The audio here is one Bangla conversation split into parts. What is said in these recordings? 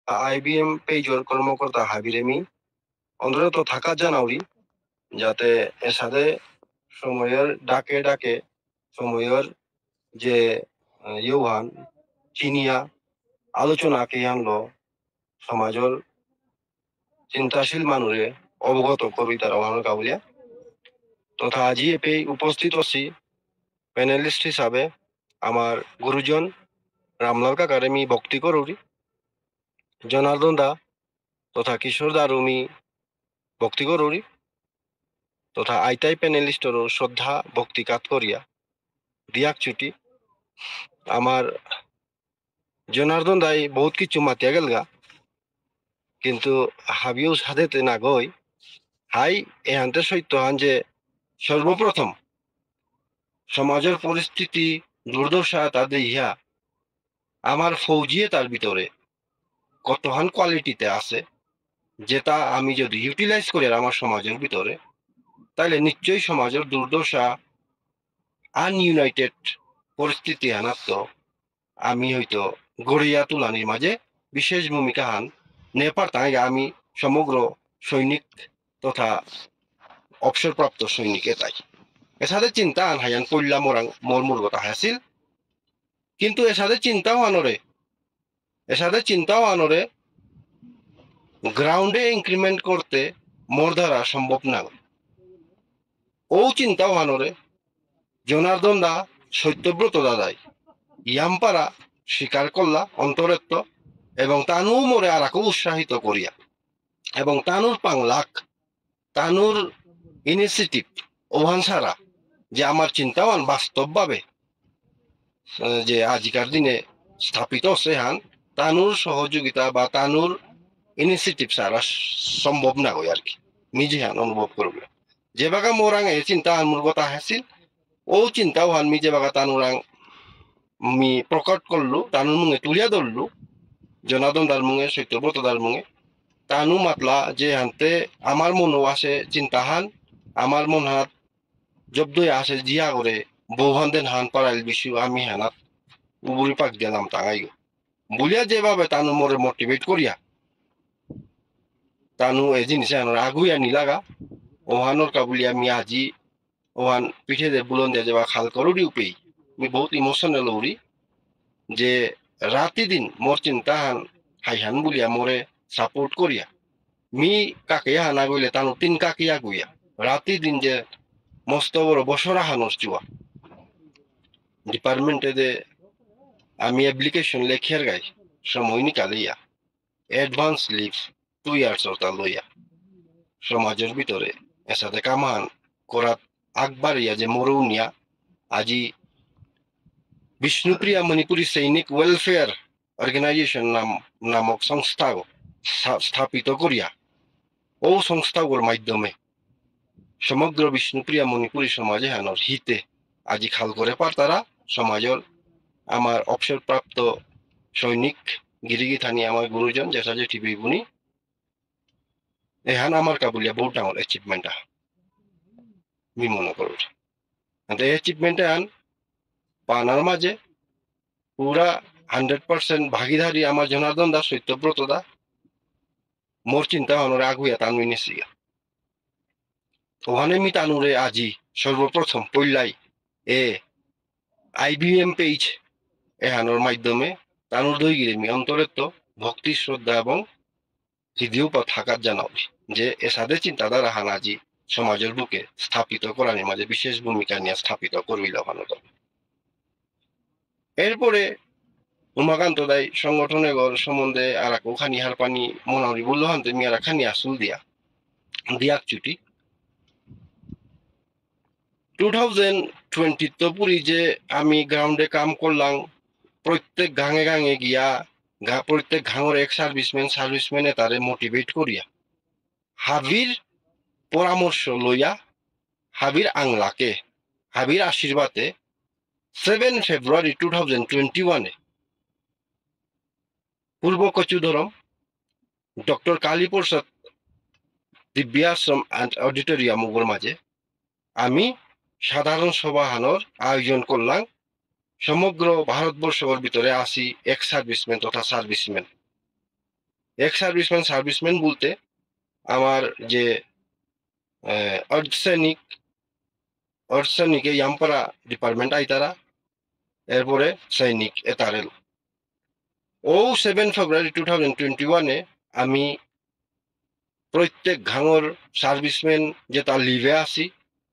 আইবিএম পেজর কর্মকর্তা হাবিরেমি অন্তত থাকা জানাউরি যাতে এর সাথে সময়ের ডাকে ডাকে সময়ের যে ইউহান চিনিয়া আলোচনা কে আনলো সমাজের চিন্তাশীল মানুষে অবগত করি তারা অহানো কাবুলিয়া তথা আজি এপে উপস্থিত আছি প্যানেলিস্ট হিসাবে আমার গুরুজন রামলাল কাকারে মি ভক্তি করুরি জনার্দন দা তথা কিশোর দারুমি ভক্তি করুরি তথা আইতাই প্যানেলিস্টর শ্রদ্ধা ভক্তি কাত করিয়া দিয়াক ছুটি আমার জনার্দন দাই বহুত কিছু মাতিয়া গেলগা কিন্তু হাবিও সাথে না গই হাই এহান্তে সত্য হান যে সর্বপ্রথম সমাজের পরিস্থিতি দুর্দশা তাদের ইহা আমার ফৌজিয়ে তার ভিতরে কতহান কোয়ালিটিতে আছে যেটা আমি যদি ইউটিলাইজ করি আমার সমাজের ভিতরে তাহলে নিশ্চয়ই সমাজের দুর্দশা আনইউনাইটেড পরিস্থিতি আনাত আমি হয়তো গড়িয়া তুলানির মাঝে বিশেষ ভূমিকা হান নেপার তাই আমি সমগ্র সৈনিক তথা অবসরপ্রাপ্ত সৈনিক এটাই এসাদে চিন্তা আন হায়ান কইলা মোরাং মোর মুরগতা হাসিল কিন্তু এসাদে চিন্তাও আনরে গ্রাউন্ডে ইনক্রিমেন্ট করতে মোর দ্বারা সম্ভব না ও চিন্তাও আনরে জনার্দন দা সত্যব্রত দাদাই ইয়ামপারা স্বীকার করলা অন্তরেত্ব এবং তানু মোরে আরাকো উৎসাহিত করিয়া এবং তানুর পাংলাক তানুর ইনিশিয়েটিভ ওহান সারা যে আমার চিন্তাওয়ান বাস্তবভাবে যে আজিকার দিনে স্থাপিত সেহান তানুর সহযোগিতা বা তানুর ইনিশিয়েটিভ সারা সম্ভব না হয় আর কি নিজে হান অনুভব করবে যে বাগা মোরাং এ চিন্তা আনমুর কথা হাসিল ও চিন্তাও হান মি যে বাগা তানুরাং মি প্রকট করলু তানুর মুঙে তুলিয়া ধরলু জনাদন দার মুঙে সত্যব্রত দার মুঙে তানু মাতলা যে হানতে আমার মনও আসে চিন্তাহান আমার মন হাত জব্দই আসে জিয়া করে বৌহান দেন হান পারাইল বিষয় আমি হানাত উবুরি পাক দিলাম তাঙাই বুলিয়া যেভাবে তানু মোরে মোটিভেট করিয়া তানু এই জিনিসে আগুইয়া নিলাগা ওহানোর কাবুলিয়া মি আজি ওহান পিঠে দে বুলন দিয়ে যাবা খাল করুড়ি উপেই মি বহুত ইমোশনাল উড়ি যে রাতি দিন মোর চিন্তা হান হাইহান বুলিয়া মোরে সাপোর্ট করিয়া মি কাকিয়া হানা গইলে তানু তিন কাকিয়া গুইয়া রাতি দিন যে মস্ত বড় বসরা হানোর চুয়া ডিপার্টমেন্টে দে আমি অ্যাপ্লিকেশন লেখিয়ার গাই সময় নিকালিয়া অ্যাডভান্স লিভ 2 ইয়ার্স ওটা লইয়া সমাজের ভিতরে এসাথে কামান করাত আকবারিয়া যে মরুনিয়া আজি বিষ্ণুপ্রিয়া মণিপুরী সৈনিক ওয়েলফেয়ার অর্গানাইজেশন নামক সংস্থা স্থাপিত করিয়া ও সংস্থাগুলোর মাধ্যমে সমগ্র বিষ্ণুপ্রিয়া মণিপুরী সমাজে হানোর হিতে আজি খাল করে পার তারা সমাজের আমার অবসরপ্রাপ্ত সৈনিক গিরিগি থানি আমার গুরুজন যেটা যে টিভি বুনি এহান আমার কাবুলিয়া বহুত ডাঙর অ্যাচিভমেন্ট আমি মনে করি এই অ্যাচিভমেন্ট আন পানার মাঝে পুরা 100% ভাগিদারি আমার জনার্দন দাস সত্যব্রত দা মোর চিন্তা ভাবনার আগুয়া তানুই নিছি ওখানে মি তানুরে আজি সর্বপ্রথম পইলাই এ আইবিএম পেজ এহানোর মাধ্যমে তানুর দইগিরে মি অন্তরের তো ভক্তি শ্রদ্ধা এবং হৃদয় পথ থাকার জানাও যে এসাদে চিন্তাধারা হানাজি সমাজের বুকে স্থাপিত করার মাঝে বিশেষ ভূমিকা নিয়ে স্থাপিত করবিল ভালো এরপরে উমাকান্ত দাই সংগঠনের সম্বন্ধে আর খানি হার পানি মনারি বললো হানতে মিয়ারা খানি আসুল দিয়াক ছুটি 2020 তো পুরি যে আমি গ্রাউন্ডে কাম করলাম প্রত্যেক গাঙে গাঙে গিয়া প্রত্যেক গাঙের এক সার্ভিসম্যানে তারে মোটিভেট করিয়া হাবির পরামর্শ লইয়া হাবির আংলাকে হাবির আশীর্বাদে 7 ফেব্রুয়ারি 2021 পূর্ব কচুধরম ডক্টর কালীপ্রসাদ দিব্যাশ্রম অ্যান্ড অডিটোরিয়াম মুগর মাঝে আমি সাধারণ সভাহানোর আয়োজন করলাম সমগ্র ভারতবর্ষের ভিতরে আসি এক সার্ভিসম্যান তথা সার্ভিসম্যান এক্স সার্ভিসম্যান বলতে আমার যে অর্ধসৈনিক ইয়ামপারা ডিপার্টমেন্ট আইতারা, এরপরে সৈনিক এতারেল। 7 ফেব্রুয়ারি 2021 আমি প্রত্যেক ঘাঙর সার্ভিসম্যান যেটা লিভে আসি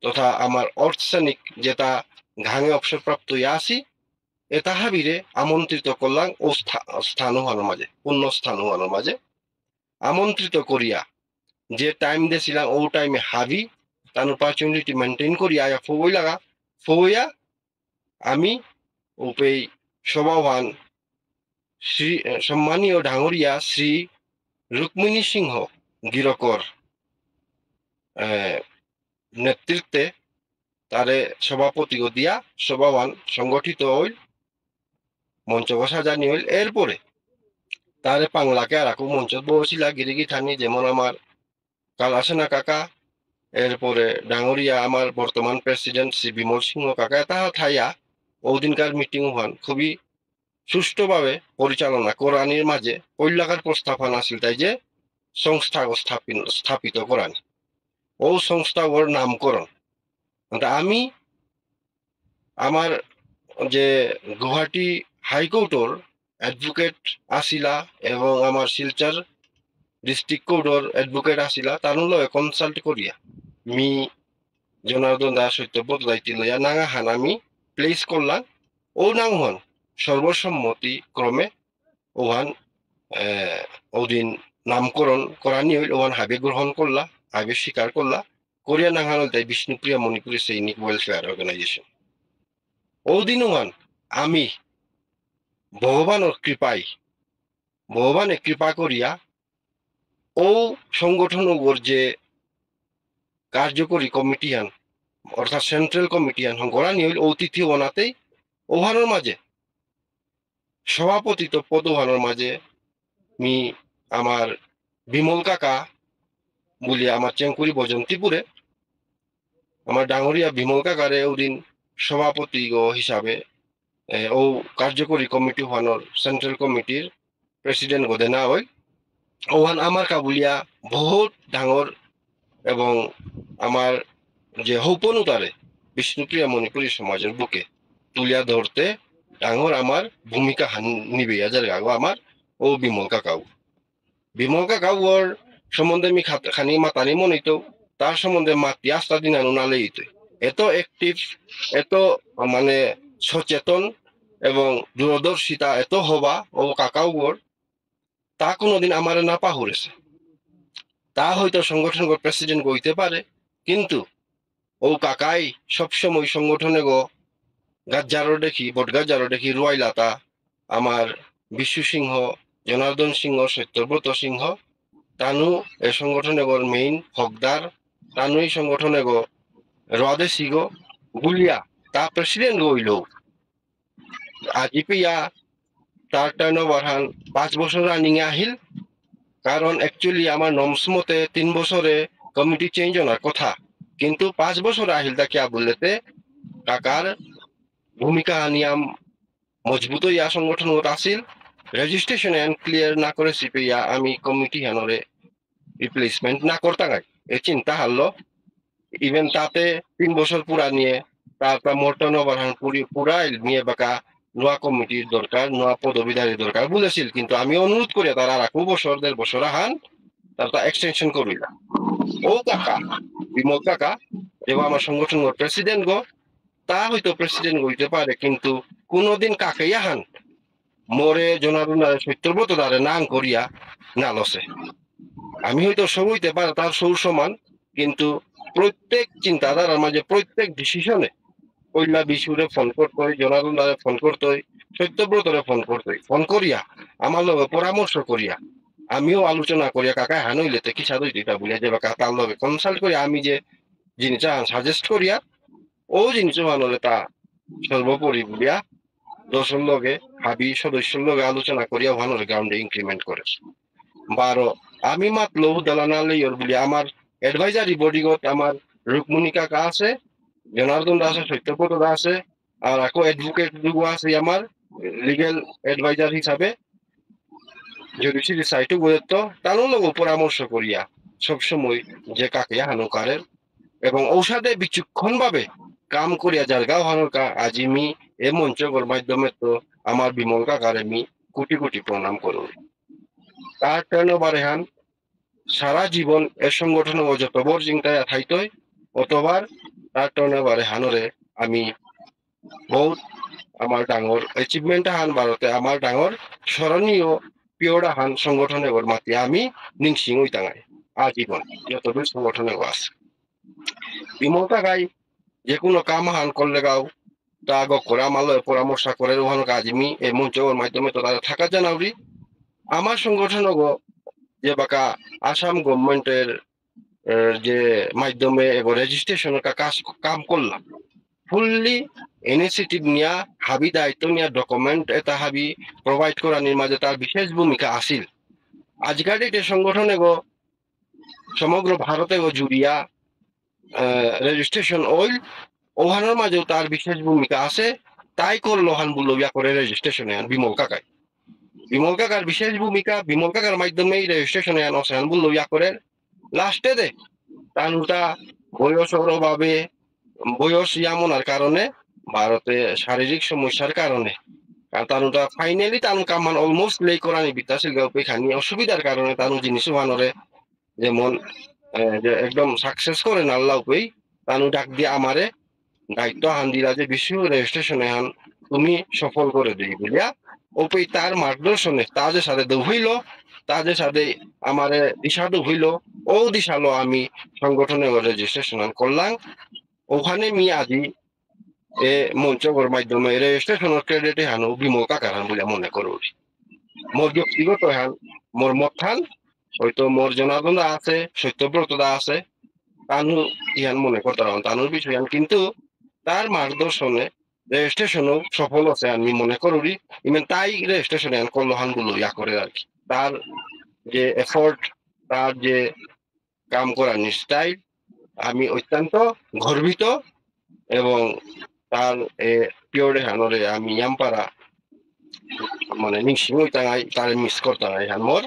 তথা আমার অর্ধসৈনিক যেটা ঘাঙে অবসরপ্রাপ্ত ইয়া আসি এটা হাবিরে আমন্ত্রিত করলাম ও স্থান হওয়ার মাঝে, পূর্ণ স্থান হওয়ার মাঝে আমন্ত্রিত করিয়া যে টাইম দিয়েছিলাম ও টাইমে হাবি তার অপরচুনিটি মেনটেন করিয়া ফবই লাগা ফবইয়া আমি উপেই সভাবান শ্রী সম্মানীয় ডাঙরিয়া শ্রী রুক্মিণী সিংহ গিরকর নেতৃত্বে তারে সভাপতি দিয়া সভাবান সংগঠিত হইল, মঞ্চ সাজানি হইল। এরপরে তারে পাংলাকে আর আকু মঞ্চ বসিলা গিরিগি থানি, যেমন আমার কালাসেনা কাকা, এরপরে ডাঙরিয়া আমার বর্তমান প্রেসিডেন্ট শ্রী বিমল সিংহ কাকা, তাহা থাইয়া ওদিনকার মিটিং হন খুবই সুষ্ঠুভাবে পরিচালনা করানির মাঝে পৈলাকার প্রস্তাবনা আছিল তাই যে সংস্থা স্থাপিত করানি ও সংস্থা ওর নামকরণ। আমি আমার যে গুয়াহাটি হাইকোর্টর অ্যাডভোকেট আসিলা এবং আমার শিলচর ডিস্ট্রিক্ট কোর্টর অ্যাডভোকেট আসিলা, তার কনসাল্ট করিয়া মি জনার্দন দাস সত্যব্রত দায়িত্ব লইয়া নাঙা হান আমি প্লেস করলাম ও নাং হন সর্বসম্মতি ক্রমে ওহান ওদিন নামকরণ করানি হইল, ওহান হাবে গ্রহণ করলা, হাবে স্বীকার করলা করিয়া নাং হান তাই বিষ্ণুপ্রিয়া মণিপুরী সৈনিক ওয়েলফেয়ার অর্গানাইজেশন। ওদিন ওহান আমি ভগবানের কৃপায় ভগবানে কৃপা করিয়া ও সংগঠন যে কার্যকরী কমিটিয়ান অর্থাৎ সেন্ট্রাল কমিটিয়ান গড়ানি হইল অতিথি ওনাতেই ওহানোর মাঝে সভাপতিত্ব পদ ওহানোর মাঝে মি আমার বিমল কাকা বলি আমার চেঙ্কুরি বজন্তিপুরে আমার ডাঙরিয়া বিমল কাকারে ওদিন সভাপতি হিসাবে ও কার্যকরী কমিটি ওহানোর সেন্ট্রাল কমিটির প্রেসিডেন্ট গোদেনা হই। ওহান আমার কাবুলিয়া বহুত ডাঙর এবং আমার যে হৌপনুতারে বিষ্ণুপ্রিয়া মণিপুরী সমাজের বুকে তুলিয়া ধরতে ডাঙর আমার ভূমিকা নিবে যার গাগো আমার ও বিমল কাকাও ওর সম্বন্ধে আমি খানি মাতানি মনিত তার সম্বন্ধে মাতি আস্তা দিন নালেই এত অ্যাক্টিভ, এত মানে সচেতন এবং দূরদর্শিতা এত হবা ও কাকাও ওর তা কোনোদিন আমার না পাহরেছে। তা হয়তো সংগঠন প্রেসিডেন্ট হইতে পারে, কিন্তু ও কাকাই সবসময় সংগঠনে গাজ্জারো দেখি বটগাজ্জারো দেখি রুয়াইলাতা আমার বিশ্বু সিংহ, জনার্দন সিংহ, সত্যব্রত সিংহ তানু এই সংগঠনে মেইন হকদার, তানু এই সংগঠনে রদে সিগো গুলিয়া তা প্রেসিডেন্ট হইল আজি পিয়া তার টার্ন ওভার 5 বছর রানিং আহিল। কারণ অ্যাকচুয়ালি আমার নমস মতে 3 বছরে কমিটি চেঞ্জ হওয়ার কথা, কিন্তু 5 বছর আহিল তা কিয়া বললেতে কাকার ভূমিকা নিয়াম মজবুত ইয়া সংগঠন আসিল। রেজিস্ট্রেশন এন্ড ক্লিয়ার না করে সিপিয়া আমি কমিটি হানরে রিপ্লেসমেন্ট না করতে গাই এ চিন্তা হারলো। ইভেন তাতে 3 বছর পুরা নিয়ে তারপর মোটন ওভার পুরা নিয়ে বাকা নোয়া কমিটির দরকার, নোয়া পদবিধারীর দরকার বলেছিল, কিন্তু আমি অনুরোধ করি তারা রাখবো বছর 1.5 বছর হান তারপর এক্সটেনশন করিলা। ও কাকা বিমল কাকা এবং আমার সংগঠন প্রেসিডেন্ট তা হয়তো প্রেসিডেন্ট হইতে পারে, কিন্তু কোনোদিন কাকেই হান মোরে জনারুন সত্যব্রত দ্বারে নাং করিয়া নালসে। আমি হয়তো সব হইতে পারে তার সৌর সমান, কিন্তু প্রত্যেক চিন্তাধারার মাঝে প্রত্যেক ডিসিশনে কইলা বিশুরে ফোন করতে হয়, জনারুন দ্বারে ফোন করতে হয়, সত্যব্রতরে ফোন করতে হয়, ফোন করিয়া আমার লগে পরামর্শ করিয়া আমিও আলোচনা করিয়া কাকা হান হইলেতে কি সাদু দিতা বলিয়া যে কাকা তার লগে কনসাল্ট করি আমি যে জিনিসটা সাজেস্ট করিয়া ও জিনিস ভালো তা সর্বোপরি বলিয়া 10 লগে হাবি সদস্যর লগে আলোচনা করিয়া ভানোর গ্রাউন্ডে ইনক্রিমেন্ট করে 12 আমি মাত্র দালানালে বলি আমার অ্যাডভাইজারি বডিগত আমার রুকমণি কাকা আছে, জনার্দন দাস আছে, সত্যব্রত দাস আছে, আর আকৌ অ্যাডভোকেট দুগো আছে আমার লিগেল অ্যাডভাইজার হিসাবে। জুডিশিয়ারি সাইটে গুরুত্ব তানোর লগে পরামর্শ করিয়া সবসময় যে কাকে হানুকারের এবং ঔষধে বিচক্ষণ ভাবে কাম করিয়া যার গাও হানুকা আজিমি এ মঞ্চগর মাধ্যমে তো আমার বিমল কাকারে মি কোটি কোটি প্রণাম করুন তার ট্রেনবারে হান সারা জীবন এ সংগঠনে ও যতবার চিন্তায় থাইতই অতবার তার ট্রেনবারে হানরে আমি বহুত আমার ডাঙর অ্যাচিভমেন্ট হান ভারতে আমার ডাঙর স্মরণীয় পিওরা হান সংগঠনে ওর মাতি আমি নিংসিং ওই টাঙাই আজীবন যতদূর সংগঠনে আছে বিমল কাকাই যে কোনো কাম হান করলে গাও তা আগ করে আমার পরামর্শ করে ওখানে কাজ আমি এই মঞ্চ ওর মাধ্যমে তো তারা থাকা জানাবি আমার সংগঠন যে বাকা আসাম গভর্নমেন্টের যে মাধ্যমে এবার রেজিস্ট্রেশনের কাজ কাম করলাম ফুললি ইনিশিয়েটিভ নিয়া হাবি দায়িত্ব নিয়া ডকুমেন্ট এটা হাবি প্রোভাইড করার মাঝে তার বিশেষ ভূমিকা আছিল আজকাল ডেটে সংগঠনে সমগ্র ভারতে জুড়িয়া রেজিস্ট্রেশন ওইল ওহানোর মাঝেও তার বিশেষ ভূমিকা আছে তাই করলো হান বললো ইয়া করে রেজিস্ট্রেশনে বিমল কাকাই বিমল কাকার বিশেষ ভূমিকা বিমল কাকার মাধ্যমেই রেজিস্ট্রেশনে হান বললো ইয়া করে লাস্টে দে তানুটা বয়সর ভাবে বয়স ইয়ামনার কারণে ভারতে শারীরিক সমস্যার কারণে তানুটা ফাইনালি তানু কামান অলমোস্ট লে করানি বিতাছিল গাউপে খানি অসুবিধার কারণে তানু জিনিস ওয়ানরে যেমন যে একদম সাকসেস করে আল্লাহ পেই তানু ডাক দিয়ে আমারে দায়িত্ব হান দিলা যে বিশ্ব রেজিস্ট্রেশনে হান তুমি সফল করে দিই বুঝিয়া ওপেই তার মার্গদর্শনে তাদের সাথে হইল তাদের সাথে আমারে দিশাদু হইল ও দিশালো আমি সংগঠনে রেজিস্ট্রেশন করলাম ওখানে মি আজি এ মঞ্চগর মাধ্যমে রেজিস্ট্রেশনের ক্রেডিটে হানো বিমল কাকার হান বলে মনে করো মোর ব্যক্তিগত হান মোর মত হান হয়তো মোর জনার্দন দা আছে সত্যব্রত দা আছে তানু ইহান মনে করতে তানুর বিষয় কিন্তু তার মার্গদর্শনে রেজিস্ট্রেশনও সফল আছে আমি মনে করি ইমেন তাই রেজিস্ট্রেশনে করলো হান গুলো ইয়া করে আর কি তার যে এফোর্ট তার যে কাম করার স্টাইল আমি অত্যন্ত গর্বিত এবং তার পিওরে হানরে আমি ইয়ামপারা মানে নিশ্চিত তাই তার মিস করতে হয় মোর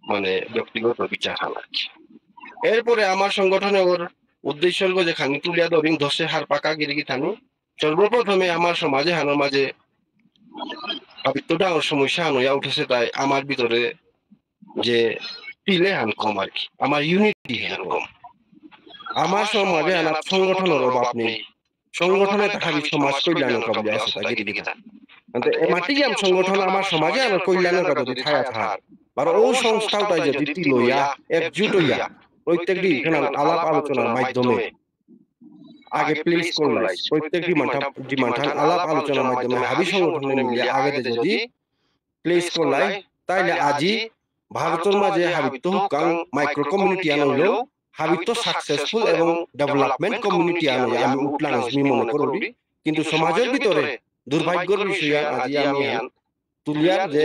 মানে ব্যক্তিগত বিচার হান আর কি এরপরে আমার সংগঠনে ওর উদ্দেশ্য যে খানি তুলিয়া দরিং ধসে হার পাকা গিরিগি থানি সর্বপ্রথমে আমার সমাজে হানোর মাঝে আবিত্তটা সমস্যা হান হইয়া উঠেছে তাই আমার ভিতরে যে পিলে হান কম আর কি আমার ইউনিটি হান কম আমার সমাজে আনা সংগঠনের অভাব নেই সংগঠনে থাকি সমাজ কল্যাণের কাবলি আছে তা গিরিগি থান মাটি আম সংগঠন আমার সমাজে আমার কল্যাণের কথা যদি ছায়া থাক আর ও সংস্থাটাই যদি তিলইয়া একজুট হইয়া প্রত্যেকটি আলাপ আলোচনার মাধ্যমে আগে প্লেস করলাই প্রত্যেকটি মাঠান আলাপ আলোচনার মাধ্যমে হাবি সংগঠনে মিলিয়ে আগে যদি প্লেস করলাই তাইলে আজি ভারতের মাঝে হাবিত্য হুকাং মাইক্রো কমিউনিটি আনলেও হাবিত্য সাকসেসফুল এবং ডেভেলপমেন্ট কমিউনিটি আনলে আমি উঠলাম মনে করি কিন্তু সমাজের ভিতরে দুর্ভাগ্যের বিষয় আজি আমি তুলিয়ার যে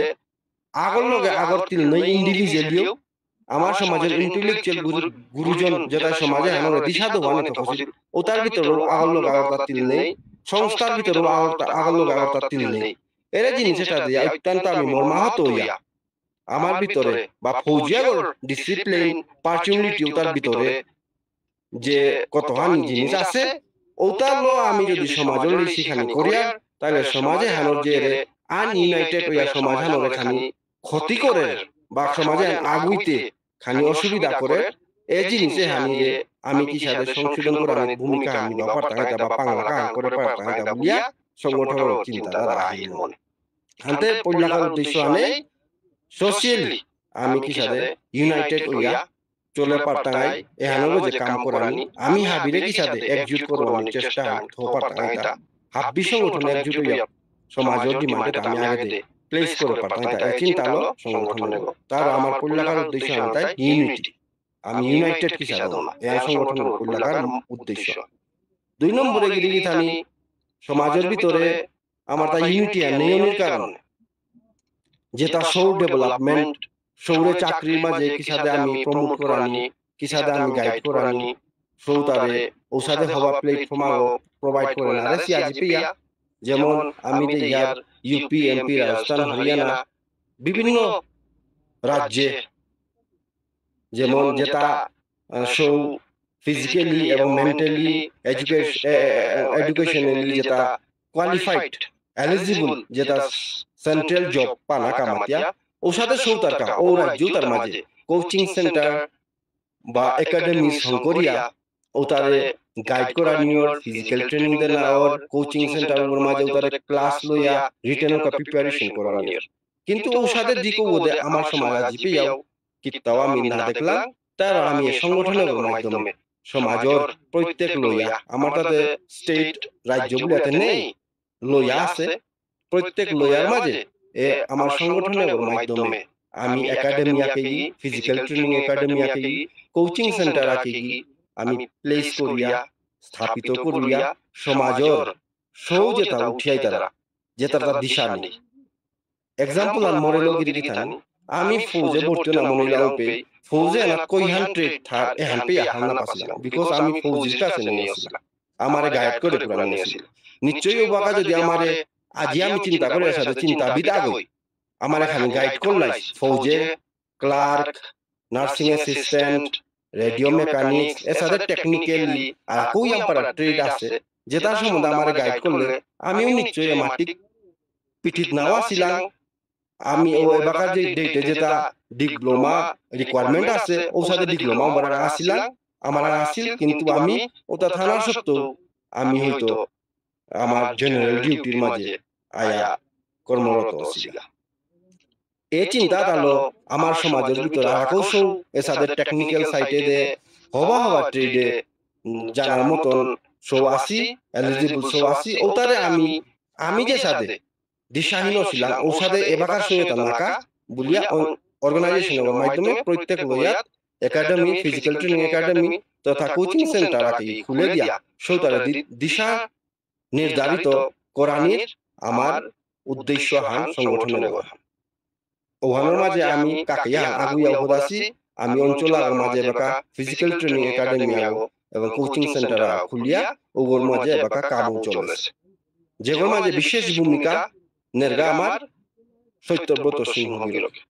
আগর লগে আগর তিল নই ইন্ডিভিজুয়ালিও আমার সমাজের ইন্টেলেকচুয়াল গুরুজন যেটা সমাজে আমরা দিশা দেওয়া তো হছিল ও তার ভিতরে আগর লগে আগর তার তিল নেই সংস্থার ভিতরে আগর লগে আগর তার তিল নেই এর জিনিস এটা দিয়ে অত্যন্ত আমি মর্মাহত হইয়া আমার ভিতরে বা ফৌজিয়াগর ডিসিপ্লিন পার্চুনিটি তার ভিতরে যে কতখানি জিনিস আছে ওটা লো আমি যদি সমাজের শিখানি করিয়া তাহলে সমাজে হানোর যে আনইউনাইটেড হইয়া সমাজ হানোর খানি ক্ষতি করে বা সমাজে আগুইতে খানি অসুবিধা করে এই জিনিসে হানি যে আমি কি সাথে সংশোধন করার ভূমিকা আমি পারতাম বা বাংলা কাজ করে পারতাম বলিয়া সংগঠনের চিন্তাধারা আহিল মনে হাতে পরিলাকার উদ্দেশ্য আনে সোশিয়ালি আমি কি সাথে ইউনাইটেড হইয়া চলে পারতাম এহানো যে কাম করানি আমি হাবিরে কি সাথে একজুট করবার চেষ্টা হতে পারতাম এটা হাবি সংগঠন একজুট হইয়া সমাজের ডিমান্ডে আমি আগে প্লেস করে পারতাম এটা চিন্তা হলো সংগঠন তার আমার পরিলাকার উদ্দেশ্য তাই ইউনিটি আমি ইউনাইটেড কি সাথে এই সংগঠনের পরিলাকার উদ্দেশ্য দুই নম্বরে গিয়ে থানি সমাজের ভিতরে আমার তাই ইউনিটি আর নিয়মের কারণে যেটা সৌর ডেভেলপমেন্ট সৌরে চাকরির মাঝে কি সাথে আমি প্রমোট করানি কি সাথে আমি গাইড করানি সৌতারে ও সাথে হওয়া প্ল্যাটফর্ম প্রোভাইড করে না রে সিআরজিপিয়া যেমন আমি যে ইয়ার ইউপি এমপি রাজস্থান হরিয়ানা বিভিন্ন রাজ্যে যেমন যেটা সৌ ফিজিক্যালি এবং মেন্টালি এডুকেশনালি যেটা কোয়ালিফাইড এলিজিবল যেটা সেন্ট্রাল জব পানা কামাতিয়া ও সাথে সৌ তার কা ও রাজ্য তার মাঝে কোচিং সেন্টার বা একাডেমি শঙ্করিয়া ও তারে গাইড করা নিয়র ফিজিক্যাল ট্রেনিং দেনা ওর কোচিং সেন্টার ওর মাঝে ও তারে ক্লাস লইয়া রিটেন কা প্রিপারেশন করা নিয়র কিন্তু ও সাথে দিকো ওদে আমার সমাজ জিপে যাও কিত্তাও আমি না দেখলাম তার আমি সংগঠনের মাধ্যমে সমাজের প্রত্যেক লইয়া আমার তাতে স্টেট রাজ্যগুলিতে নেই লইয়া আছে প্রত্যেক লইয়ার মাঝে এ আমার সংগঠনের মাধ্যমে আমি একাডেমিয়াকে ফিজিক্যাল ট্রেনিং একাডেমিয়াকে কোচিং সেন্টার আকে আমি প্লেস করিয়া স্থাপিত করিয়া সমাজের সৌ যেটা উঠিয়াই তারা যেটা তার দিশা নেই এক্সাম্পল আর মরেলো গিরি থানি আমি ফৌজে ভর্তি না মনিলাও পে ফৌজে না কই হান ট্রেড থা এহান পে হান না পাসলাম বিকজ আমি ফৌজির কাছে নিয়ে আসছিলাম আমারে গাইড করে পুরা নিয়ে আসছিল নিশ্চয়ই ও বাকা যদি আমারে আজি আমি চিন্তা করে সাথে চিন্তা বিদা গই আমার এখানে গাইড করলাই ফৌজে clerk nursing assistant radio mechanics এসাদে টেকনিক্যালি আর কই আমার ট্রেড আছে যেটা সম্বন্ধে আমার গাইড করলে আমিও নিশ্চয়ই মাটি পিঠিত নাও ছিলাম আমি ও এবাকার যে ডেটে যেটা ডিপ্লোমা রিকোয়ারমেন্ট আছে ও সাথে ডিপ্লোমা আমার আসিলাম আমার আসিল কিন্তু আমি ওটা থানা সত্ত্বেও আমি হয়তো আমার জেনারেল ডিউটির মাঝে আয়া কর্মরত ছিলাম এই চিন্তা তালো আমার সমাজের ভিতরে আকাশও এসাদের টেকনিক্যাল সাইটে দে হওয়া হওয়া ট্রেডে জানার মতন সো আসি এলিজিবল সো আসি ওটারে আমি যে সাথে দিশাহীন ছিলাম ও সাথে এবাকার সহিত নাকা বলিয়া অর্গানাইজেশনের মাধ্যমে প্রত্যেক লইয়াত একাডেমি ফিজিক্যাল ট্রেনিং একাডেমি তথা কোচিং সেন্টার আকি খুলে দিয়া সৌতারে দিশা নির্ধারিত করানির আমার উদ্দেশ্য হান সংগঠনের ওহানোর মাঝে আমি কাকিয়া আগুইয়া হদাসি আমি অঞ্চলার মাঝে এবাকা ফিজিক্যাল ট্রেনিং একাডেমি আগো এবং কোচিং সেন্টার খুলিয়া ওগোর মাঝে এবাকা কাবু চলেছে যেগুলোর মাঝে বিশেষ ভূমিকা নেরগা আমার সত্যব্রত সিংহ গিরকে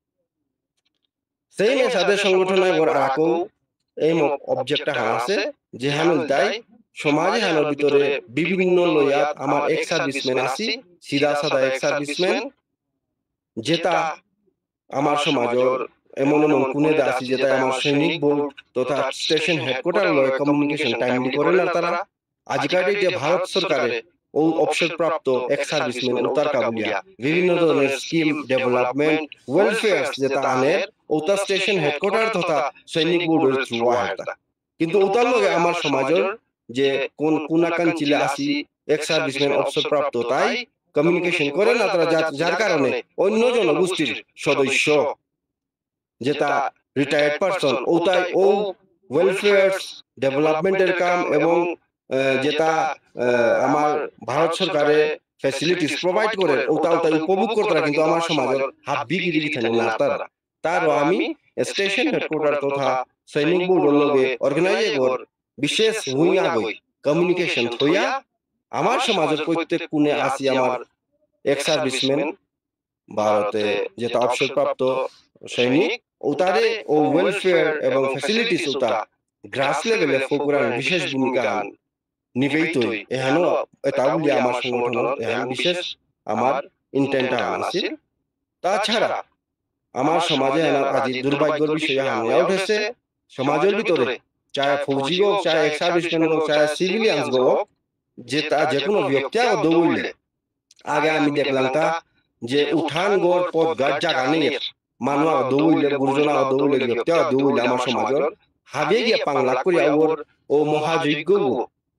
সেই সাদের সংগঠনের ওর আরাকও এই অবজেক্টটা আছে যে হানুল তাই সমাজে হানোর ভিতরে বিভিন্ন লইয়া আমার এক সার্ভিসম্যান আছি সিধা সাদা এক সার্ভিসম্যান যেটা আমার সমাজের এমন এমন কোনে আছি যেটা আমার সৈনিক বোর্ড তথা স্টেশন হেডকোয়ার্টার লয় কমিউনিকেশন টাইমলি করে না তারা আজকাল যে ভারত সরকারের ও অবসরপ্রাপ্ত এক সার্ভিসম্যান উত্তর কাবুলিয়া বিভিন্ন ধরনের স্কিম ডেভেলপমেন্ট ওয়েলফেয়ার যেটা আনের ওটা স্টেশন হেডকোয়ার্টার তথা সৈনিক বোর্ডের থ্রু আহেতা কিন্তু ওটার লগে আমার সমাজের যে কোন কোনাকান চিলে আসি এক সার্ভিসম্যান অবসরপ্রাপ্ত তাই কমিউনিকেশন করে না তারা যার কারণে অন্য জনগোষ্ঠীর সদস্য যেটা রিটায়ার্ড পারসন ওটাই ও ওয়েলফেয়ার ডেভেলপমেন্টের কাম এবং যেটা আমার ভারত সরকারে ফ্যাসিলিটিস প্রোভাইড করে ওটা উপভোগ করতে কিন্তু আমার সমাজের হাত বিগিরি থাকে না তারও আমি স্টেশন হেডকোয়ার্টার তথা সৈনিক বোর্ডের লগে অর্গানাইজের বিশেষ উইং আগই কমিউনিকেশন থইয়া আমার সমাজের প্রত্যেক কোণে আসি আমার এক সার্ভিসম্যান ভারতে যেটা অবসরপ্রাপ্ত সৈনিক ওটারে ও ওয়েলফেয়ার এবং ফ্যাসিলিটিস ওটা গ্রাস লেভেলে ফোকুরার বিশেষ ভূমিকা নিবেইতই এহানো এটা বলি আমার সংগঠনের এহান বিশেষ আমার ইন্টেন্টটা আছে তাছাড়া আমার সমাজে আজি দুর্ভাগ্যের বিষয় হামিয়া উঠেছে সমাজের ভিতরে চাहे ফৌজি হোক চাहे এক সার্ভিসম্যান হোক চাहे সিভিলিয়ানস হোক যেটা যে কোনো ব্যক্তি দৌড়লে আগে আমি দেখলাম তা যে উঠান গোর পথ গাছ জায়গা নেই মানুষ দৌড়লে গুরুজন দৌড়লে ব্যক্তি দৌড়লে আমার সমাজের হাবে গিয়ে পাংলা করিয়া ওর ও মহাযজ্ঞ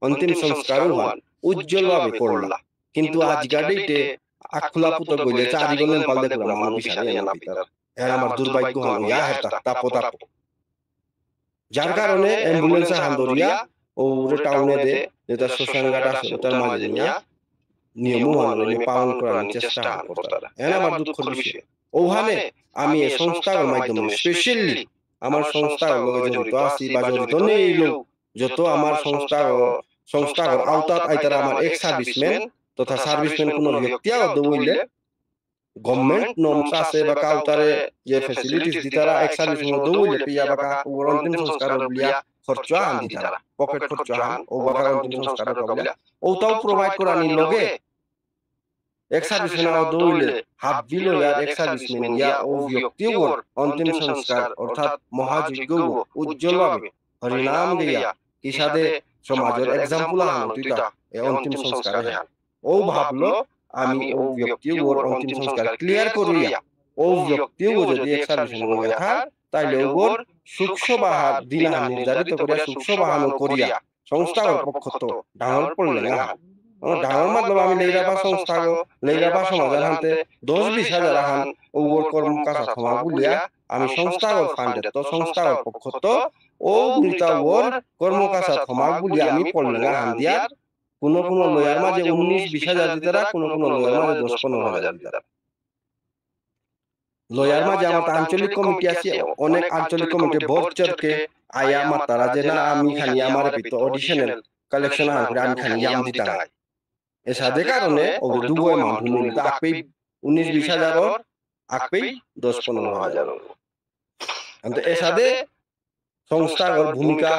অন্তিম সংস্কার হওয়ান উজ্জ্বল ভাবে করলা কিন্তু আজকাল ডেটে আখুলা পুতো গইলে চারি গলেন পাল দেখলাম আমার বিশালে না পিতার এর আমার দুর্ভাগ্য হন ইয়া হেতা তাপ যার কারণে অ্যাম্বুলেন্স হান্দরিয়া ও টাউনে দে যেটা শ্মশান ঘাট আছে ওটার মাঝে নিয়া নিয়ম পালন করার চেষ্টা করতারা এর আমার দুঃখের বিষয় ওখানে আমি এই সংস্থার মাধ্যমে স্পেশালি আমার সংস্থার লগে জড়িত আছি বা জড়িত নেই যত আমার সংস্থার আওতাত আইতারা আমার এক সার্ভিসম্যান তথা সার্ভিসম্যান কোন ব্যক্তি দৌড়লে গভর্নমেন্ট নর্মস আছে বা কাউতারে যে ফ্যাসিলিটিস দিতারা এক সার্ভিস মধ্যে দৌলে পিয়া বাকা ওর অন্তিম সংস্কার বলিয়া খরচ আন দিতারা পকেট খরচ আন ও বাকা অন্তিম সংস্কার বলিয়া ওটাও প্রোভাইড করানি লগে এক সার্ভিস না দৌলে হাফ বিলো ইয়ার এক সার্ভিসম্যান ইয়া ও ব্যক্তি ওর অন্তিম সংস্কার অর্থাৎ মহাযজ্ঞ উজ্জ্বলভাবে হরিনাম গিয়া কিসাদে সমাজের এক্সাম্পল আন তুইতা এ অন্তিম সংস্কার হ্যাঁ ও ভাবলো আমি ও ব্যক্তি ওর অন্তিম সংস্কার ক্লিয়ার করিয়া ও ব্যক্তি ও যদি এক সার্ভিস হইয়া থাক তাইলে ওর সুখস বাহার দিনা নির্ধারিত করিয়া সুখস বাহানো করিয়া সংস্থার পক্ষত ডাঙর পড়লে না ডাঙর মতলব আমি লেইরাবা সংস্থা লেইরাবা সমাজের হাতে 10-20 হাজার হান ওর কর্ম কাজ থমা বলিয়া আমি সংস্থার ফান্ডে তো সংস্থার পক্ষত ও মৃতা ওর কর্ম কাজ থমা বলিয়া আমি পড়লে না হান দিয়া কোন লয়ার মাঝে 19-20 হাজার দিতারা কোন লয়ার মাঝে 10-15 হাজার দিতারা লয়ার মাঝে আমার আঞ্চলিক কমিটি আছে অনেক আঞ্চলিক কমিটি বর্চরকে আয়া মাতারা যে না আমি খানি আমার ভিতর অডিশনাল কালেকশন আন করে আমি খানি ইয়াম দিতাম এসাদে কারণে ওদের দুবই মাউন্ট নুন আকপেই 19-20 হাজার আকপেই 10-15 হাজার কিন্তু এসাদে সংস্থার ভূমিকা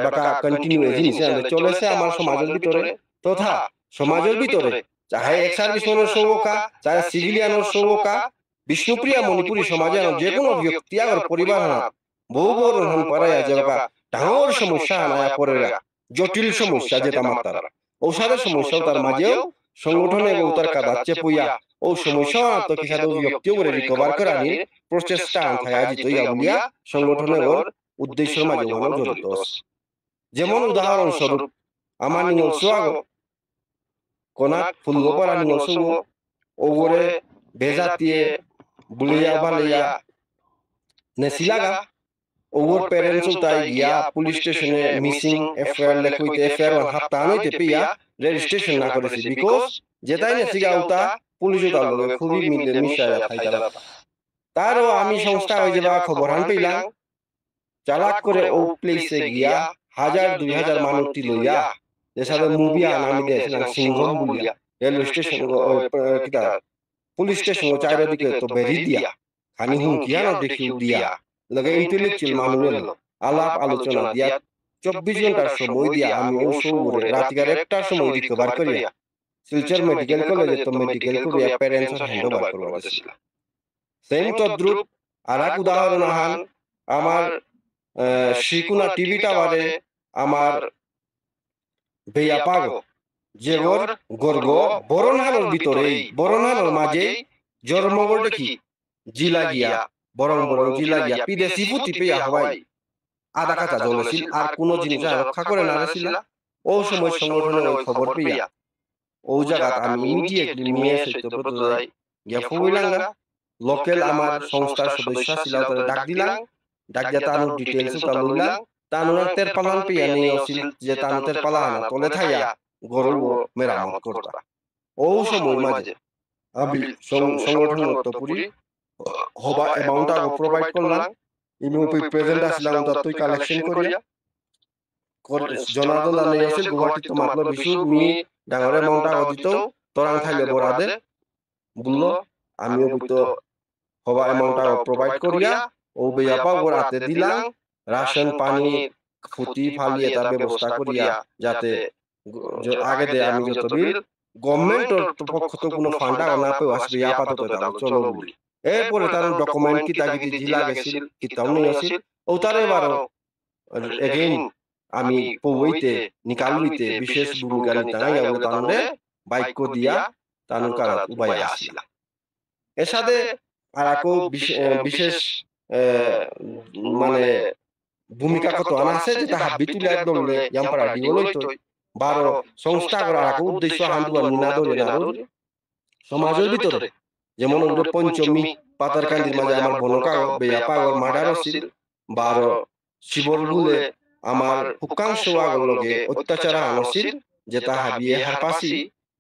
বাকা কন্টিনিউ জিনিস চলেছে আমার সমাজের ভিতরে তথা সমাজের ভিতরে চাহে এক সার্ভিসম্যানের সৌকা চাহে সিভিলিয়ানের সৌকা বিষ্ণুপ্রিয়া মণিপুরী সমাজে যে কোনো ব্যক্তি আর পরিবার বহু বড় হন পারায়া যে বাকা ডাঙর সমস্যা আনায়া পড়ে জটিল সমস্যা যেটা মাত্রা ঔষধের সমস্যাও তার মাঝেও সংগঠনে তার কাদাচ্ছে পুইয়া ও সমস্যা তো কিসাদ ব্যক্তি করে রিকভার করানি প্রচেষ্টা আনথায় আজিত ইয়া বলিয়া সংগঠনের ওর উদ্দেশ্যের মাঝে ওখানে জড়িত যেমন উদাহরণস্বরূপ আমার নিঙল সোয়াগ কোনাক ফুলগোপারা নিঙল সোগ ওগরে বেজাতিয়ে বুলিয়া বালিয়া নেসিলাগা ওগর প্যারেন্টস তাই গিয়া পুলিশ স্টেশনে মিসিং এফআইআর লেখইতে এফআইআর হাপ্তাহ হইতে পিয়া রেজিস্ট্রেশন না করেছি বিকজ যেটাই নেসিগা উতা পুলিশ তার লগে খুবই মিলে মিশায়া থাইতারা তারও আমি সংস্থা হয়ে যাবা খবর হান পেলাম চালাক করে ও প্লেসে গিয়া 1000-2000 মানুষটি লইয়া যে সাথে মুভি আনামি দিয়েছিলাম সিংহম বলিয়া রেলওয়ে স্টেশন কিটা পুলিশ স্টেশন চারিদিকে তো বেরি দিয়া খানি হুমকিয়া না দেখিও দিয়া লগে ইন্টেলেকচুয়াল মানুষের আলাপ আলোচনা দিয়া 24 ঘন্টার সময় দিয়া আমি ও শহরে রাতিকার 1টার সময় রিকভার করিয়া শিলচর মেডিকেল কলেজে তো মেডিকেল করিয়া প্যারেন্টস হ্যান্ড ওভার করবা দিছিল সেম তদ্রুপ আরেক উদাহরণ আহান আমার শিকুনা টিভি টাওয়ারে আমার বেয়া পাগো যে গর্গ বরণহানোর ভিতরেই বরণহানোর মাঝে জন্মগর দেখি জিলা গিয়া বরং জিলা গিয়া বিদেশি পুঁতি পেয়া হওয়াই আধা কাঁচা জ্বলেছিল আর কোনো জিনিস রক্ষা করে না ছিল ও সময় সংগঠনের ওই খবর পেয়া ও জায়গা আমি ইমিডিয়েটলি নিয়ে সত্যব্রত যাই গিয়া ফুইলাঙ্গা লোকাল আমার সংস্থার সদস্য ছিল তাদের ডাক দিলাম ডাক দিয়া তানোর ডিটেইলস তা লইলাম তানোর তের পালান পেয়া নিয়ে আসিল যে তানোর পালান তলে থাইয়া গরু মেরামত করতা ও সময় মাঝে আমি সংগঠনের তপুরি হবা অ্যামাউন্টটা প্রোভাইড করলাম ইমিউপি প্রেজেন্ট আসলাম তা তুই কালেকশন করিয়া জনার্দন দানে আসিল গুয়াহাটি তো মাত্র বিশু মি ডাঙর অ্যামাউন্টটা অদিত তোরাং থাইলে বরাদে বললো আমিও তো হবা অ্যামাউন্টটা প্রোভাইড করিয়া ও বেয়াপা ওর হাতে দিলাম রাশন পানি ফুটি ফালিয়ে তার ব্যবস্থা করিয়া যাতে আগে দে আমি যত বিল গভর্নমেন্টের পক্ষ তো কোনো ফান্ডা না পেও আসবে আপাতত দাও চলো বলি এরপরে তার ডকুমেন্ট কিতা কিতি জিলা গেছিল কিতাও নিয়ে আসিল ও তার এবারও এগেইন আমি পৌইতে নিকালুইতে বিশেষ ভূমিকা নিতাই এবং তানরে বাক্য দিয়া তানুর কারাত উবাই আসিলা এর সাথে আর বিশেষ মানে ভূমিকা কত আনা আছে যেটা হাবি তুলে একদম ইয়াম্পারা ডিগলই তো 12 সংস্থা করার উদ্দেশ্য হান্দুয়া না ধরে না সমাজের ভিতরে যেমন ওদের পঞ্চমী পাতার কান্দির মাঝে আমার বনকা বেয়া পাগর মার্ডার ছিল 12 শিবর ভুলে আমার হুকাংশ আগলগে অত্যাচার আনছিল যেটা হাবিয়ে হারপাসি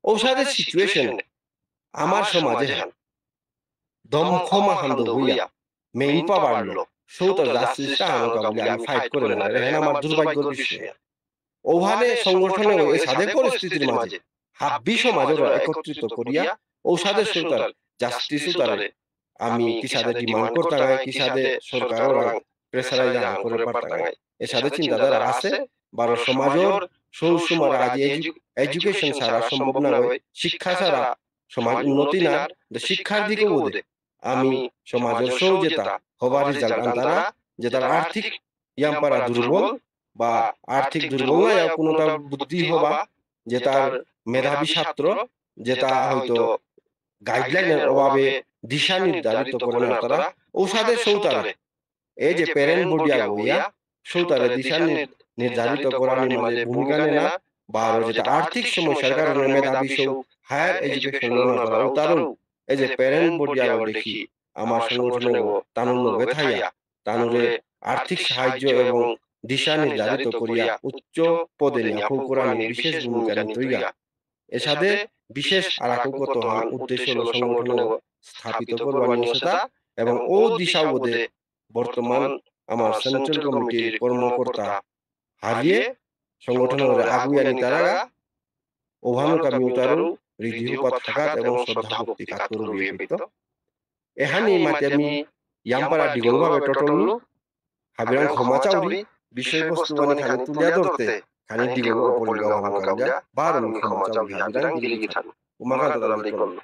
ঔষধের সিচুয়েশন আমার সমাজে দম ক্ষমা হান্দ হইয়া মেইন পাওয়ারলো সৌতা জাস্টিসটা আনকা বলে আমি ফাইট করে না রেহেন আমার দুর্ভাগ্যের বিষয় ওভাবে সংগঠনে ওই সাদের পরিস্থিতির মাঝে হাব্বি সমাজের একত্রিত করিয়া ঔষধের সৌতার জাস্টিস উতারে আমি কিসাদে ডিমান্ড করতাঙ্গাই কিসাদে সরকার ওরাং প্রেসারাইজ আং করে পারতাঙ্গাই এসাদে চিন্তাধারা আছে বারো সমাজর সৌ সুমার আজ এডুকেশন ছাড়া সম্ভব না হয় শিক্ষা ছাড়া সমাজ উন্নতি না শিক্ষার দিকেও বোধে আমি সমাজের সৌ যেটা হবার রেজাল্ট আনতারা যে তার আর্থিক ইয়াম্পারা দুর্বল বা আর্থিক দুর্বল না কোনোটা বুদ্ধি হবা যে তার মেধাবী ছাত্র যেটা হয়তো গাইডলাইনের অভাবে দিশা নির্ধারিত করে না তারা ঔষধের সৌতারে এই যে প্যারেন্ট বডিয়া গইয়া সৌতারে দিশা নির্ধারিত করার মাঝে ভূমিকা নেয় না বা আরো যেটা আর্থিক সমস্যার কারণে মেধাবী সৌ হায়ার এডুকেশন লোন করা তারও এই যে প্যারেন্ট বডিয়া দেখি আমার সংগঠনে তানুর লগে থাইয়া তানুরে আর্থিক সাহায্য এবং দিশা নির্ধারিত করিয়া উচ্চ পদে নিয়া ফৌকুরানি বিশেষ ভূমিকা নিতইয়া এসাদে বিশেষ আরাকগত হন উদ্দেশ্য হল সংগঠন স্থাপিত করবার নিয়সতা এবং ও দিশাবোধে বর্তমান আমার সেন্ট্রাল কমিটির কর্মকর্তা হারিয়ে সংগঠনের আগুয়া নিতারা ওভানুকামী উতারু রিধিউপা থাকাত এবং শ্রদ্ধা ভক্তি কাত করু বিয়েপিত এহানি মাতিয়ামি ইয়াম্পারা ডিগলভাবে টটলু হাবিরাং ক্ষমা চাউরি বিষয়বস্তু মানে খালি তুলিয়া ধরতে খানি ডিগল অপরিগাও হামকাউলিয়া বার আমি ক্ষমা চাউরি হাবিরাং গিলিগি থান উমাকান্ত দালালি করল